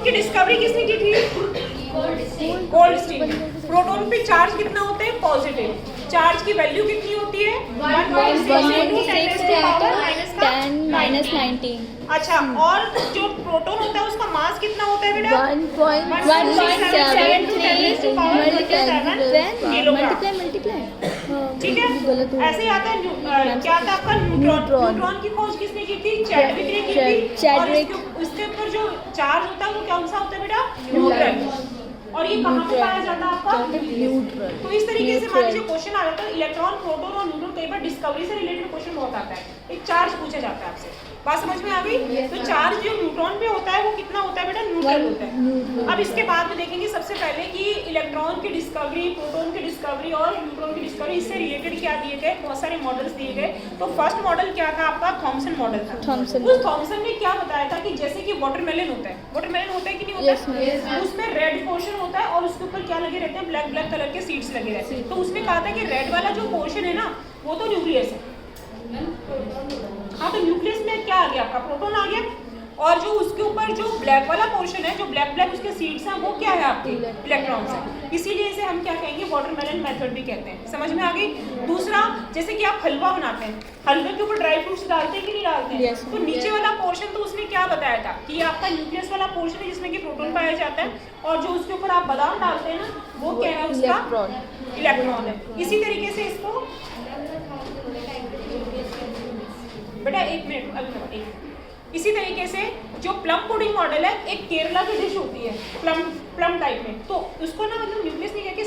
की डिस्कवरी किसने की थी? Goldstein. प्रोटॉन पे चार्ज कितना होता है? पॉजिटिव। चार्ज की वैल्यू कितनी होती है? 1.6 अच्छा, और जो प्रोटॉन होता है उसका मास कितना होता है बेटा? 1.73 ठीक है। ऐसे ही आता है क्या आता है आपका? न्यूट्रॉन। न्यूट्रॉन की खोज किसने की थी? चैडविक ने की थी। और उसके ऊपर जो चार्ज होता है वो कौन सा होता है बेटा? न्यूट्रल। और ये कहाँ पे पाया जाता है आपका? न्यूट्रल। तो इस तरीके से मान लीजिए क्वेश्चन आ जाता है इलेक्ट्रॉन, प्रोटॉन और न्यूट्रॉन। कई बार डिस्कवरी से रिलेटेड क्वेश्चन बहुत आता है, एक चार्ज पूछा जाता है आपसे। बात समझ में आ गई? तो चार्ज जो न्यूट्रॉन पे होता है वो कितना होता है बेटा? न्यूट्रल होता है। अब इसके बाद में देखेंगे सबसे पहले कि इलेक्ट्रॉन की डिस्कवरी, प्रोटॉन की डिस्कवरी और न्यूट्रॉन की डिस्कवरी, इससे रिलेटेड क्या दिए गए? बहुत सारे मॉडल्स दिए गए। तो फर्स्ट मॉडल क्या था आपका? थॉमसन मॉडल था। उस थॉमसन ने क्या बताया था कि जैसे कि वाटरमेलन होता है, वाटरमेलन होता है कि नहीं होता है? उसमें रेड पोर्शन होता है और उसके ऊपर क्या लगे रहते हैं? ब्लैक ब्लैक कलर के सीड्स लगे रहते हैं। तो उसमें कहा था कि रेड वाला जो पोर्शन है ना वो तो न्यूक्लियस है। हाँ, तो न्यूक्लियस में क्या आ गया आपका? प्रोटॉन आ गया। और जो उसके ऊपर जो ब्लैक वाला पोर्शन है, जो ब्लैक ब्लैक उसके सीड्स हैं, वो क्या है आपके? इलेक्ट्रॉन्स हैं। इसीलिए इसे हम क्या कहेंगे? वाटरमेलन मेथड भी कहते हैं। समझ में आ गई? दूसरा, जैसे कि आप हलवा बनाते हैं, हलवे के ऊपर ड्राई फ्रूट्स डालते हैं कि नहीं डालते हैं? तो नीचे वाला पोर्शन तो उसने क्या बताया था कि ये आपका न्यूक्लियस वाला पोर्शन है जिसमें कि प्रोटॉन पाया जाता है, और जो उसके ऊपर आप बादाम डालते हैं ना वो क्या है? उसका इलेक्ट्रॉन है। इसी तरीके से इसको बेटा एक मिनट अभी इसी तरीके से जो प्लम पुडिंग मॉडल है, एक केरला की डिश होती है प्लम टाइप में, तो उसको ना मतलब न्यूक्लियस नहीं कहते,